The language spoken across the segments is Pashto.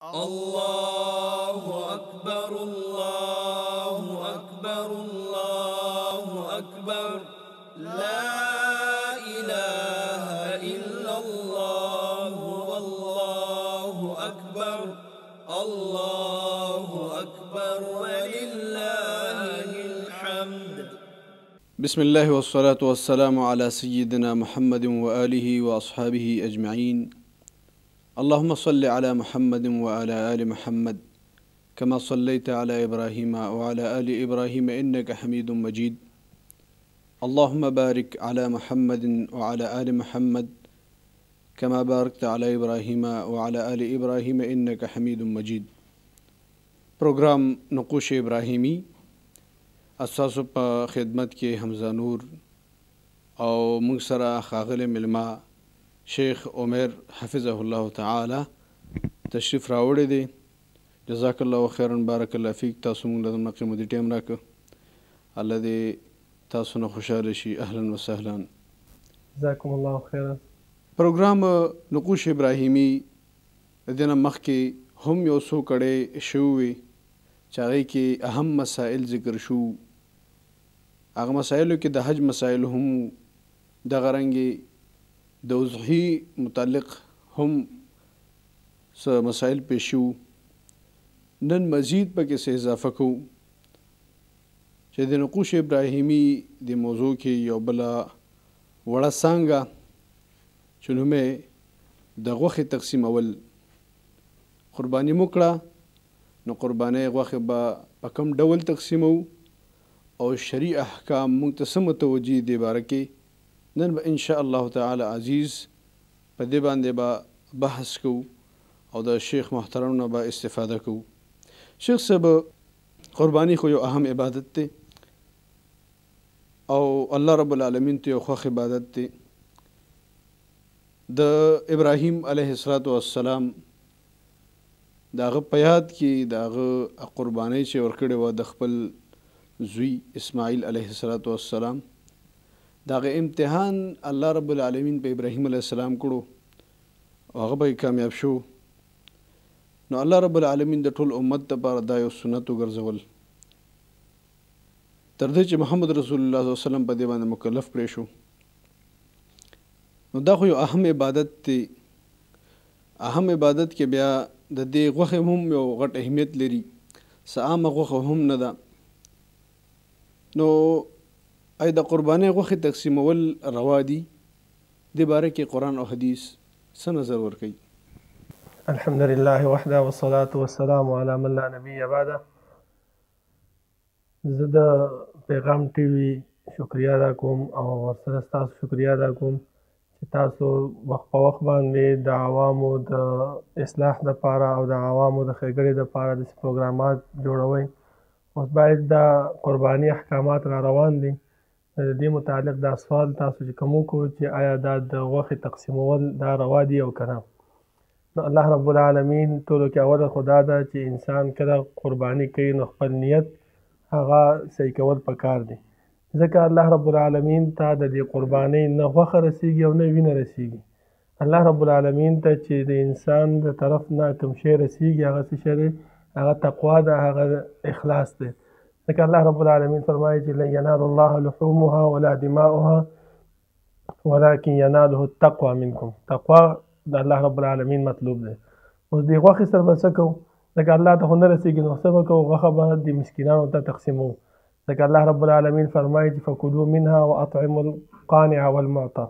الله أكبر الله أكبر الله أكبر لا إله إلا الله والله أكبر الله أكبر ولله الحمد. بسم الله والصلاة والسلام على سيدنا محمد وآله وأصحابه أجمعين. اللهم صل على محمد وعلى آل محمد كما صليت على إبراهيم وعلى آل إبراهيم إنك حميد مجيد. اللهم بارك على محمد وعلى آل محمد كما باركت على إبراهيم وعلى آل إبراهيم إنك حميد مجيد. پروگرام نقوش ابراهیمی اساسو په خدمت کې حمزه نور او موږ سره ښاغلی ملما شیخ عمر حفظه الله تعالی تشریف راوړی دی. جزاک الله خیرا، بارک الله فیک. تاسو موږ له دغه قیمتي ټایم راکړ، الله دې تاسو نه خوشحاله شي. اهلا وسهلا، جزاکم الله خیرا. پروګرام نقوش ابراهیمی د دې نه مخکې هم یو څو کړی شوي چې هغې کې اهم مسائل ذکر شو. هغه مسایلو کې د حج مسایل هم دغه رنګې د اضحی متعلق هم څه مسایل پیش شو. نن مزید پکې څه اضافه کوو چې د نقوش ابراهیمی د موضوع کې یو بله وړه څانګه چې نوم یې د غوښې تقسیمول. قرباني مو کړه، نو قربانۍ غوښې به په کوم ډول تقسیمو او شرعي احکام موږ ته څه متوجه دي باره کې نن به انشاء الله تعالی عزیز په دې باندې به بحث کوو او د شیخ محترم نه به استفاده کوو. شیخ صاحب، قرباني خو یو اهم عبادت دی او الله رب العالمین ته یو خوښ عبادت دی. د ابراهیم علیه السلام د هغه په یاد کې د هغه قربانۍ چې ورکړې وه د خپل زوی اسماعیل علیه السلام، د هغه امتحان الله رب العالمین په ابراهیم علیه السلام کړو او هغه به کامیاب شو. نو الله رب العالمین د ټول امت دپاره دا یو سنت وګرځول تر دې چې محمد رسول الله صلی الله علیه وسلم په دې باندې مکلف کړی شو. نو دا خو یو اهم عبادت دی. اهم عبادت کې بیا د دې غوښې هم یو غټ اهمیت لري، څه عامه غوښه هم نه ده. نو ای د قربانۍ غوښې تقسیمول روا دي؟ دې باره کې قرآن او حدیث څه نظر ورکوي؟ الحمدلله وحده والصلاة والسلام على من لا نبي بعده. زه د پیغام ټي وي شکریا ادا کوم او ورسره ستاسو شکریا ادا کوم چې تاسو وخت په وخت باندې د عوامو د اصلاح دپاره او د عوامو د ښېګړې دپاره داسې پروګرامات جوړوئ. اوس باید دا قرباني احکامات را روان دي، د دې متعلق دا سوال تاسو چې کوم وکړو چې آیا دا د غوښې تقسیمول دا روا دي او که نه. نو الله رب العالمین ټولو کې اوله خو دا ده چې انسان کله قرباني کوي نو خپل نیت هغه صحیح کول پکار دی، ځکه الله رب العالمین ته د دې قربانۍ نه غوښه رسیږي او نه وینه رسیږي. الله رب العالمین ته چې د انسان د طرف نه کوم شی رسیږي هغه څه شی دی؟ هغه تقوا ده، هغه اخلاص دی. ځکه الله رب العالمین فرمایي چې لن ینال الله لحومها ولا دماؤها ولکن یناله التقوى منکم. تقوا د الله رب العالمین مطلوب دی. اوس دې غوښې سره به څه کوو؟ ځکه الله ته خو نه رسیږي نو څه به کوو؟ غوښه به د مسکینانو ته تقسیمو. ځکه الله رب العالمین فرمایي چې فکلوا منها واطعموا القانع والمعطى.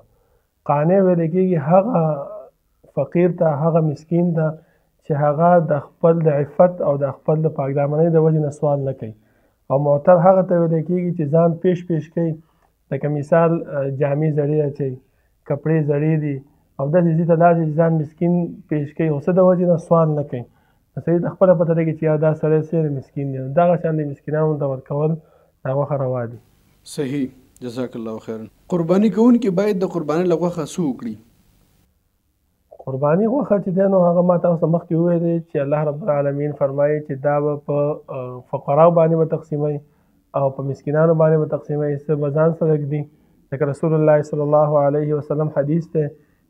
قانع ویل کېږي هغه فقیر ته، هغه مسکین ته چې هغه د خپل د عفت او د خپل د پاکدامنۍ د وجې نه سوال نه کوي. او معتر هغه ته ویل کېږي چې ځان پیش کوي، لکه مثال جامې زړې اچوي، کپړې زړې دي او داسې ځي ته لاړ چې ځان مسکین پیش کوي او څه د وجې نه سوال نه کوي. سړي ته خپله پته لګي چې یا دا سړی څېرې مسکین دی. دغه شان د مسکینانو ته ورکول دا غوښه روا دي. صحیح، جزاک الله خیرا. قرباني کوونکي باید د قربانۍ له غوښه څه وکړي؟ قرباني غوښه چې دی نو هغه ما تاسو ته مخکې وویلې چې الله رب العالمین فرمایي چې دا به په فقراو باندې به تقسیموي او په مسکینانو باندې به تقسیموي، څه به ځان سره ږدي. لکه رسول الله صلی الله علیه وسلم حدیث دی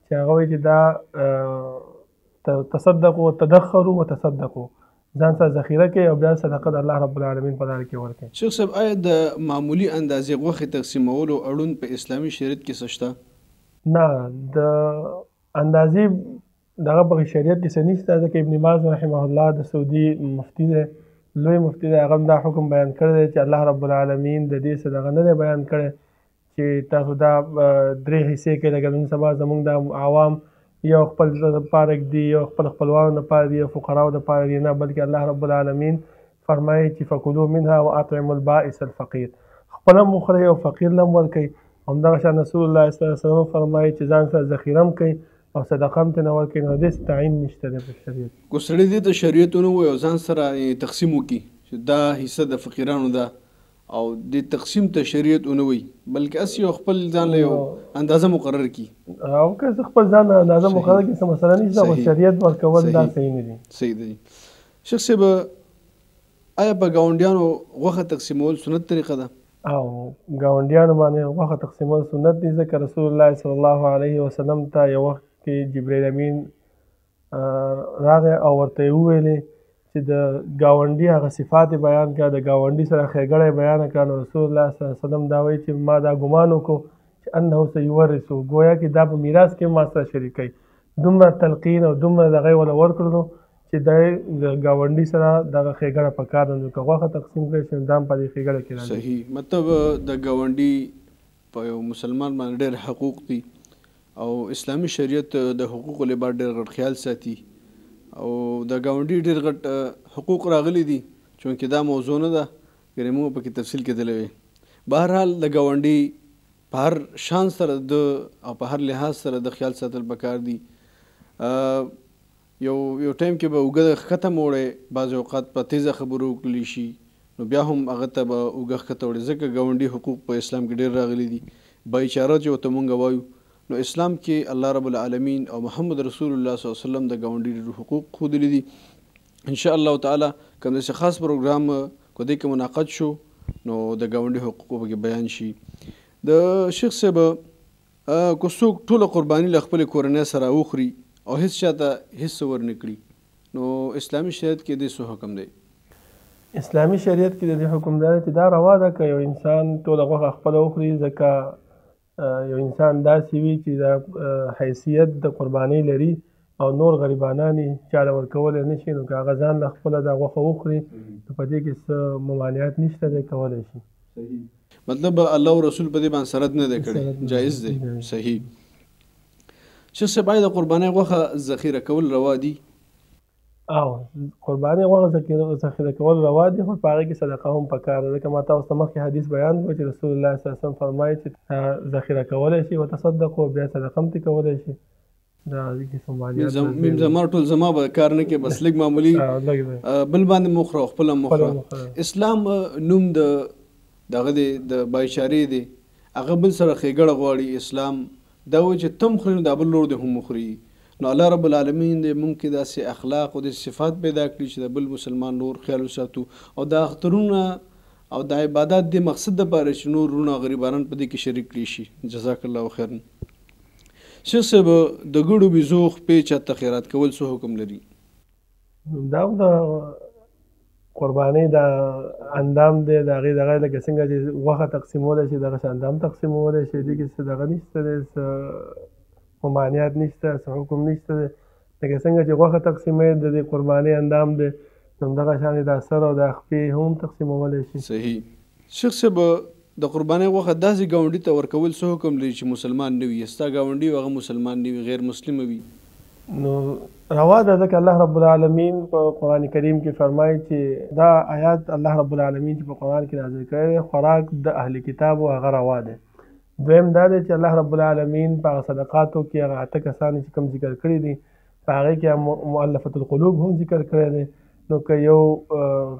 چې هغه وایي چې دا تصدقوا وتدخروا وتصدقوا، ځان سره ذخیره کوي او بیا صدقه د الله رب العالمین په لار کې ورکړي. شیخ صاحب آیا د معمولی اندازې غوښې تقسیمولو اړون په اسلامي شریعت کې څه شته؟ نه، د اندازې دغه په شریعت کې څه نشته، ځکه ابن باز رحمه الله د سعودي مفتی دی، لوی مفتی دی، هغه دا حکم بیان کړی دی چې الله رب العالمین د دې څه دغه نه دی بیان کړی چې تاسو دا 3 حصې کې لکه نن سبا زمونږ د عوام یو خپل لپاره دی، یو خپل خپلوانو لپاره دی، یو فقراو لپاره دی، نه بلکې الله رب العالمین فرمایي چې فکلوا منها واطعموا البائس الفقیر، خپل هم وخورئ او فقیر هم ورکوئ. همدغه شان رسول الله صلی الله علیه وسلم فرمایي چې ځان سره ذخیره هم کوي او صدقه هم ترې نه ورکوي. نو دې تعین نشته دی په شریعت. که سړی دې ته شریعت ونه ووایي او ځان سره تقسیم وکړي چې دا حصه د فقیرانو ده او د تقسیم ته شریعت ونه وایي، بلکې هسې یو خپل ځان له یو اندازه مقرر کړي، او که خپل ځان اندازه مقرر کړي څه مسله نشته، خو شریعت ورکول دا صحیح نه دي. صحیح دی. شیخ صاحب آیا په ګاونډیانو غوښه تقسیمول سنت طریقه ده؟ او ګاونډیانو باندې غوښه تقسیمول سنت دي، ځکه رسول الله صلی الله علیه وسلم ته یو وخت کې جبرئیل امین راغی او ورته یې وویلې چې د ګاونډي هغه صفات بیان کړه، د ګاونډي سره ښېګړه بیان کړه. نو رسول الله صلی الله علیه وسلم دا وایي چې ما دا ګمان وکړو چې انه سیورثو، گویا کې دا په میراث کې ما سره شریکوي. دومره تلقین او دومره دغه یې وله ورکړلو چې د ګاونډي سره دغه ښېګړه پکار ده. نو که غوښه تقسیم کړی شي دا هم په دې ښېګړه کې راځي. صحیح. مطلب د ګاونډي په یو مسلمان باندې ډېر حقوق دي او اسلامي شریعت د حقوقو لپاره ډېر غټ خیال ساتي او د ګاونډي ډېر غټ حقوق راغلي دي، چونکې دا موضوع نه ده ګنې موږ پکې تفصیل کېدلی وی. بهرحال د ګاونډي په هر شان سره د او په هر لحاظ سره د خیال ساتل پکار دي. یو ټایم کې به اوږه ښکته موړی، بعضې اوقات په تیزه خبرو وکړلی شي، نو بیا هم هغه ته به اوږه ښکته وړي، ځکه ګاونډي حقوق په اسلام کې ډېر راغلي دي. بایچاره چې ورته مونږ وایو، نو اسلام کې الله رب العالمین او محمد رسول الله صلی الله علیه وسلم د ګاونډي ډېر حقوق ښودلي دي. ان شاء الله تعالی کوم داسې خاص پروګرام که دې کې منعقد شو نو د ګاونډي حقوقو پکې بیان شي. د شیخ صاحب که څوک ټوله قرباني له خپلې کورنۍ سره وخوري او هیڅ چاته هیڅ ورنه کړي، نو اسلامي شریعت کې دې څه حکم دی؟ اسلامي شریعت کې د دې حکم دی چې دا روا ده که یو انسان ټوله غوښه خپله وخوري، ځکه یو انسان داسې وي چې د حیثیت د قربانۍ لري او نور غریبانان یې چاله ورکولی نه شي، نو که هغه ځان له خپله دا غوښه وخوري نو په دې کې څه ممانعت نشته دی، کولی شي. مطلب الله او رسول په دې باندې سرت نه دی کړی، جایز دی. صحیح. شیخ صاحب آیا د قربانۍ غوښه ذخیره کول روا دي؟ او قربانۍ غوښه ذخیره کول روا دي، خو په هغې کې صدقه هم پکار ده، ځکه ما تاسو ته مخکې حدیث بیان کړو چې رسول الله صلی الله علیه وسلم فرمایي چې ذخیره کولی شي وتصدقوا، بیا صدقه هم ترې کولی شي. دا دې څه مالیات میم زما ټول زما به کار نه کوي، بس لږ معمولي بل باندې مو خورو، خپله مو خورو. اسلام نوم دغه دی د بایچارې دی، هغه بل سره ښېګړه غواړي. اسلام دا وایي چې تم خوري نو دا بل لور دې هم وخوري. نو الله رب العالمین دې موږ کې داسې اخلاق او داسې صفات پیدا کړي چې د بل مسلمان نور خیال وساتو او دا اخترونه او د عبادت د مقصد دپاره چې نور وروڼه غریبانان په دې کې شریک کړي شي. جزاک الله خیرا. شیخ صاحب د ګړو بیزو خپې چاته خیرات کول څه حکم لري؟ دا د قربانۍ دا اندام دی، د هغې دغه لکه څنګه چې غوښه تقسیمولی شي دغسې اندام تقسیمولی شي، دې کې څه دغه نشته دی، څه ممانعت نشته، څه حکم نشته دی. لکه څنګه چې غوښه تقسیموي د دې قربانۍ اندام دی، نو همدغه شان د سر او د خپې هم تقسیمولی شي. صحیح. شیخ صاحب د قربانۍ غوښه داسې ګاونډي ته ورکول څه حکم لري چې مسلمان نه وي، ستا ګاونډي هغه مسلمان نه وي، غیر مسلم وي؟ نو روا ده، ځکه الله رب العالمین په قرآن کریم کې فرمایي چې دا آیات الله رب العالمین چې په قرآن کې نازل کړی دی، خوراک د اهل کتابو هغه روا دی. دویم دا دی چې الله رب العالمین په هغه صدقاتو کې هغه 8 کسان چې کوم ذکر کړي دي په هغې کې مؤلفة القلوب هم ذکر کړی دی. نو که یو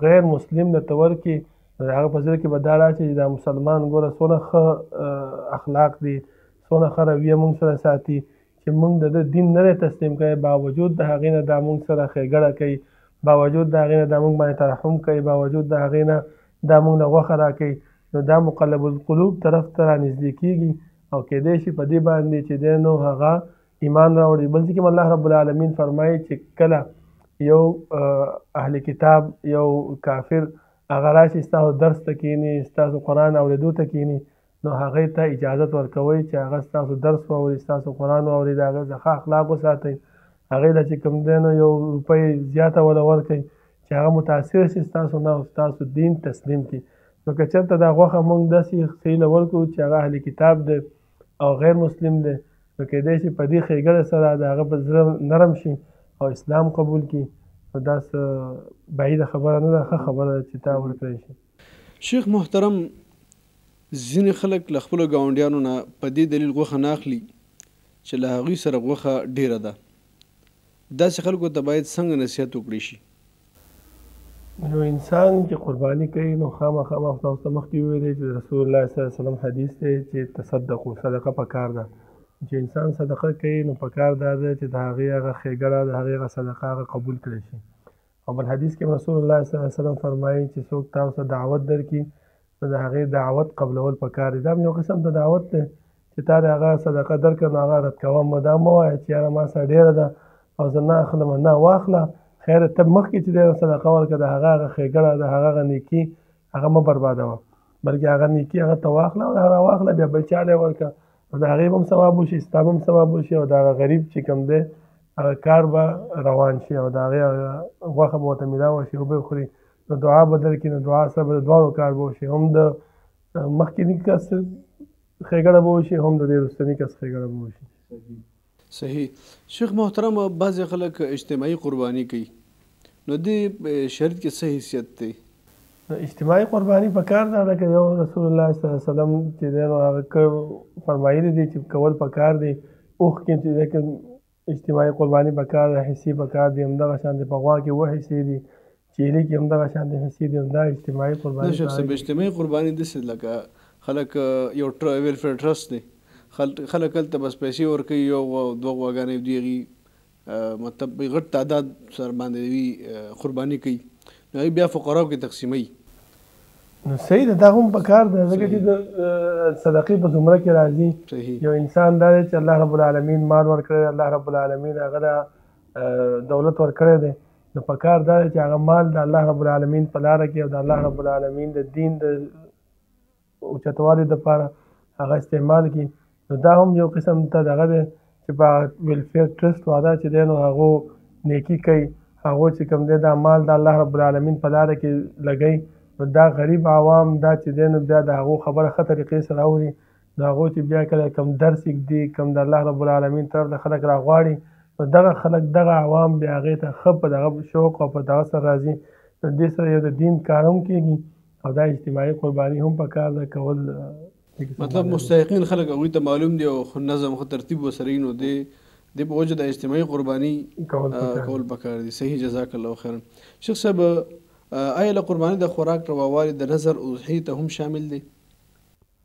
غیر مسلم درته ورکړي نو د هغه په زړه کې به دا راشي چې دا مسلمان ګوره څونه ښه اخلاق دي، څونه ښه رویه موږ سره ساتي چې موږ د دین نه دی تسلیم کوي، باوجود د هغې نه دا موږ سره ښېګړه کوي، باوجود د هغې نه دا موږ باندې ترحم کوي، باوجود د هغې نه دا موږ له غوښه راکوي. نو دا مقلب القلوب طرف ته رانږدې کېږي او کیدای شي په دې باندې چې دی نو هغه ایمان راوړي. بل ځای کې الله رب العالمین فرمایي چې کله یو اهل کتاب یو کافر هغه راشي ستاسو درس ته کښېني، ستاسو قرآن اورېدو ته کښېني، نو هغې ته اجازت ورکوئ چې هغه ستاسو درس واوري، ستاسو قرآن واوري، د هغه څخه اخلاق وساتئ. هغې له چې کوم دی نو یو روپۍ زیاته وله ورکئ چې هغه متاثر شي ستاسو نه او ستاسو دین تسلیم کړي. نو که چېرته دا غوښه موږ داسې ښې له ورکړو چې هغه اهل کتاب دی او غیر مسلم دی، نو کېدای شي په دې ښېګړه سره د هغه په زړه نرم شي او اسلام قبول کړي. نو دا څه بعیده خبره نه ده، ښه خبره ده چې تا ورکړی شي. شیخ محترم، ځینې خلک له خپلو ګاونډیانو نه په دې دلیل غوښه نه اخلي چې له هغوی سره غوښه ډیره ده. داسې خلکو ته باید څنګه نصیحت وکړی شي؟ یو انسان چې قرباني کوي نو خامخا ما تاسو ته مخکې وویلې چې رسول الله صلی الله علیه وسلم حدیث دی چې تصدقو، صدقه پکار ده. چې انسان صدقه کوي نو پکار دا ده چې د هغې هغه ښېګړه د هغې هغه صدقه هغه قبول کړی شي. او بل حدیث کې رسول الله صلی الله علیه وسلم فرمایي چې څوک تاسو ته دعوت درکړي نو د هغې دعوت قبلول پکار دي. دا هم یو قسم د دعوت دی چې تا د هغه صدقه درکړه نو هغه رد کوه. دا مه وایه چې یاره ما سره ډېره ده او زه نه اخلم. نه، واخله، خیر ته مخکې چې دی صدقه ورکړه د هغه هغه ښېګړه د هغه هغه نیکي هغه مه بربادوه، بلکې هغه نیکي هغه ته واخله او هغه واخله بیا بل چا لی ورکړه، نو د هغې به هم ثواب وشي، ستا به هم ثواب وشي او د هغه غریب چې کوم دی هغه کار به روان شي او د هغې غوښه به ورته میلاوه شي او به یې خوري. نو دعا به درکړي، نو دعا سره به د دواړو کار به وشي، هم د مخکیني کس ښېګړه به وشي، هم د دې وروستني کس ښېګړه به وشي. صحیح. شیخ محترم، بعضې خلک اجتماعي قرباني کوي، نو دې شریعت کې څه حیثیت دی؟ اجتماعي قرباني پکار ده لکه یو رسول الله صلی الله علیه وسلم چې دی نو هغه فرمایلی دی چې کول پکار دی. اوښ کې چې دی اجتماعي قرباني پکار ده، حصې پکار دي، همدغه شانتې په غوا کې 7 حصې دي، چیلي کې همدغه شانتې حصې دي. همدا اجتماعي قرباني نه شیخ صاحب، اجتماعي قرباني داسې لکه خلک یو ویلفیر ټرسټ دی، خلک هلته بس پیسې ورکوي، یو 2 غواګانې د هغې مطلب غټ تعداد سره باندې قرباني کوي، نو هغوی بیا فقراو کې تقسیموي. نو صحیح ده، دا هم پکار ده ځکه چې د صدقې په زمره کې راځي. یو انسان دا دی چې الله رب العالمین مال ورکړی دی، الله رب العالمین هغه د دولت ورکړی دی، نو پکار دا دی چې هغه مال د الله رب العالمین په لاره کې او د الله رب العالمین د دین د اوچتوالي دپاره هغه استعمال کړي. نو دا هم یو قسم ته دغه دی چې په ویلفیر ټرسټ والا چې دی نو هغو نیکي کوي، هغو چې کوم دی دا مال د الله رب العالمین په لاره کې لګوي، نو دا غریب عوام دا چې دی نو بیا د هغو خبره ښه طریقې سره اوري، نو هغو چې بیا کله کوم درس ږدي، کوم د الله رب العالمین طرف د خلک راغواړي، نو دغه خلک دغه عوام بیا هغې ته ښه په دغه شوق او په دغه سره راځي، نو دې سره یو د دین کار هم کېږي او دا اجتماعي قرباني هم پکار ده کول. مطلب مستحقین خلک هغوی ته معلوم دی او نظم ښه ترتیب ورسره وي، نو دې په وجه د اجتماعي قرباني کول پکار دي. صحیح، جزاک الله خیرا. شیخ صاحب، آیا له قرباني د خوراک رواوالي د نظر اضحیې ته هم شامل دی؟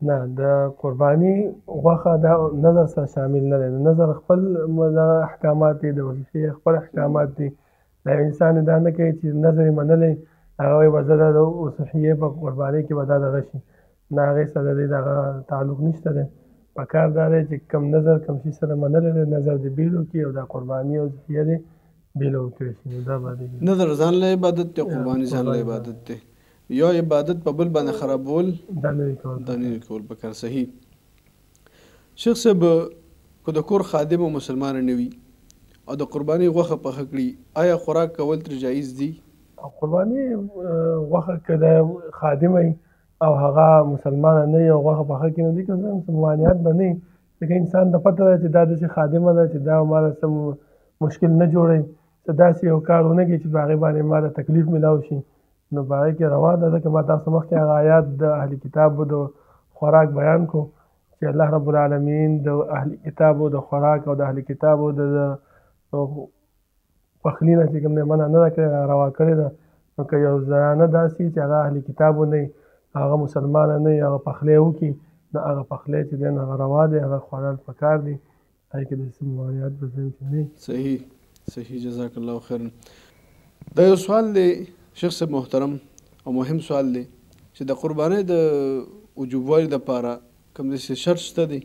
نه، د قرباني غوښه د نظر سره شامل نه دی. د نظر خپل احکامات دي، د اضحیې خپل احکامات دي. دا انسان دا نه کوي چې نظر یې منلی هغه وایي به زه د اضحیې په قربانۍ کې به دا دغه شي، نه، هغې سره د دغه تعلق نشته دی. پکار دا دی چې کم نظر کم شي سره منلی دی، نظر دې بېل وکړي او دا قرباني او اضحیه دې بېله وکړی شي. نو دا باندې نظر ځان له عبادت دی، قرباني ځان له عبادت دی. یا عبادت په بل باندې خرابول دا نه کول پکار. صحیح. شیخ صاحب، که د کور خادم او مسلمان نه وي او د قرباني غوښه پخه کړي، آیا خوراک کول ترې جایز دي؟ قرباني غوښه که د خادم وي او هغه مسلمان نه وي او غوښه پخه کړي، نو دې کې ممانعت به نه وي، ځکه انسان ته پته ده چې دا داسې خادمه ده چې دا ماله څه مشکل نه جوړوي، څه داسې یو کار ونه کړي چې په هغې باندې ماله تکلیف میلاو شي، نو په هغې کې روا ده. ځکه ما تاسو مخکې هغه آیات د اهل کتابو د خوراک بیان کو چې الله رب العالمین د اهل کتابو د خوراک او د اهل کتابو د پخلي نه چې کوم دی منع نه ده کړې، روا کړې ده. نو که یو زنانه داسې چې هغه اهل کتابو نه وي، هغه مسلمانه نه وي، هغه پخلی وکړي، نو هغه پخلی چې دی نو هغه روا دی، هغه خوړل پکار دی، هغې کې داسې ممانعت به ځای چې نه وي. صحیح صحیح، جزاک الله خیرا. دا یو سوال دی شیخ صاحب محترم او مهم سوال دی چې د قربانۍ د وجوبوالي دپاره کوم داسې شرط شته دی؟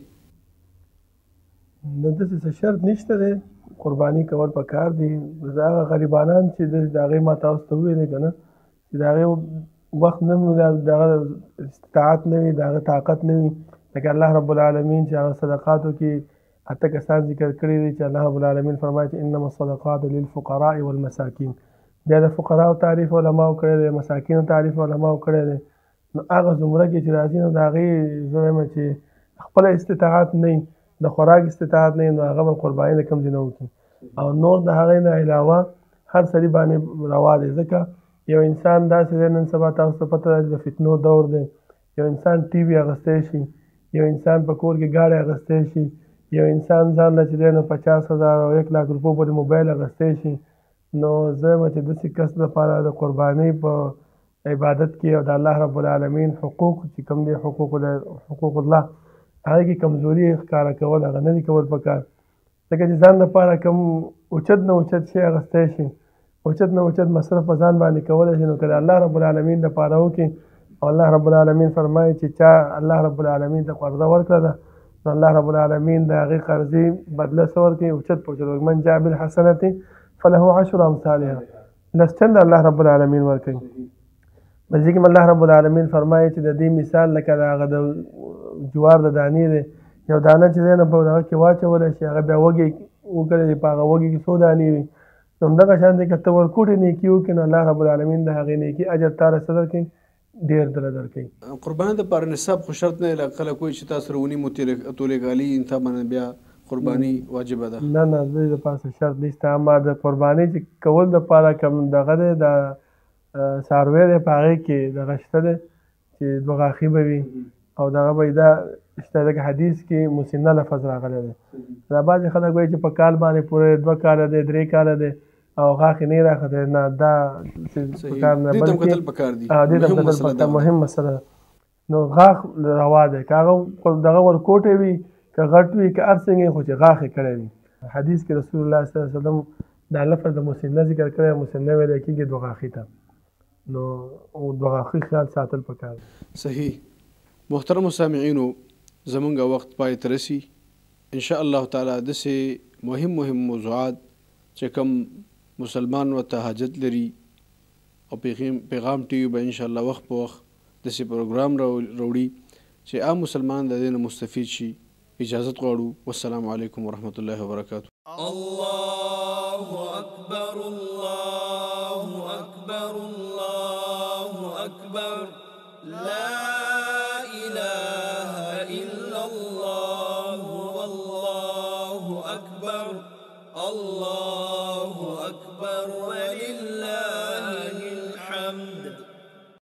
نو داسې څه شرط نشته دی قرباني کول پکار دي دا هغه غریبانان چې د هغې ما تاسو ته وویلې که نه چې د هغې وخت نه وي د هغه استطاعت نه وي د هغه طاقت نه وي لکه الله رب العالمین چې هغه صدقاتو کې 8 کسان ذکر کړي دي چې الله رب العالمین فرمایي چې انما الصدقات للفقراء والمساکین بیا د فقراو تعریف علماو کړی دی مساکینو تعریف علماو کړی دی نو هغه زمره کې چې راځي نو د هغې زه وایم چې خپله استطاعت نه وي د خوراک استطاعت نه نو هغه به قرباني د کوم ځای نه وکړي او نور د هغې نه علاوه هر سړي باندې روا دی ځکه یو انسان داسې دی نن سبا تاسو ته پته ده چې د فتنو دور دی یو انسان ټي وي اخیستی شي یو انسان په کور کې ګاډی اخیستی شي یو انسان ځان له چې دی نو 50,000 او 1 لاک روپو پورې موبایل اخیستی شي نو زه وایم چې داسې کس لپاره د قربانۍ په عبادت کې او د الله رب العالمین حقوق چې کوم دی حقوق الله هغه کې کمزوري ښکاره کول هغه نه دي کول پکار ځکه چې ځان لپاره کوم اوچت نه اوچت شی اخیستی شي اوچت نه اوچت مصرف په ځان باندې کولی شي نو که د الله رب العالمین دپاره وکړي او الله رب العالمین فرمایي چې چا الله رب العالمین ته قرضه ورکړه ده نو الله رب العالمین د هغې قرضې بدله څه ورکوي اوچت په اوچت من جاء بالحسنة فله 10 امثالها لس چنده الله رب العالمین ورکوي بل ځای کې الله رب العالمین فرمایي چې د دې مثال لکه د هغه د جوار د دانې دی یو دانه چې دی نو په هغه کې واچولی شي هغه بیا وږی وکړی دی په هغه وږي کې څو دانې وي نو همدغه شان دی که ته ورکوټې نیکي وکړې نو الله رب العالمین د هغې نیکي اجر تا له څه درکوي ډېر دله درکوي قرباني دپاره نصاب خو شرط نه دی خلک وایي چې تا سره ونیمو تولېږالي انتا باندې بیا قرباني واجبه ده نه د دې دپاره څه شرط نشته اما د قربانۍ چې کول دپاره کوم دغه دی د څاروی دی په هغې کې دغه شته دی چې 2 غاښي به وي او دغه به دا شته لکه حدیث کې مسنه لفظ راغلی دی دا بعضې خلک وایي چې په کال باندې پورې 2 کاله دی 3 کاله دی او غاښې نه یې راښتی نه دا پکار نه دې ته هم کتل پکار دي دې ته هم کتل پکار مهم مسله نو غاښ روا دی که هغه دغه ورکوټې وي که غټ وي که هر څنګه خو چې غاښ یې کړی وي حدیث کې رسول الله صلی الله علیه وسلم دا لفظ د مسنه ذکر کړی مسنه ویلی کېږي 2 غاښي ته نو 2 غاښي خیال ساتل پکار صحیح محترم سامعینو زمونږ وخت پای ته رسي ان شاء الله تعالی داسې مهم موضوعات چې کوم مسلمان ورته حاجت لري او پیغام ټي وي به ان شاء الله وخت په وخت داسې پروګرام راوړي چې عام مسلمان د دې نه مستفید شي اجازت غواړو والسلام علیکم ورحمۃ اللہ وبرکاتہ الله اکبر الله اکبر الله اکبر لا اله الا الله والله اکبر الله اکبر ولله الحمد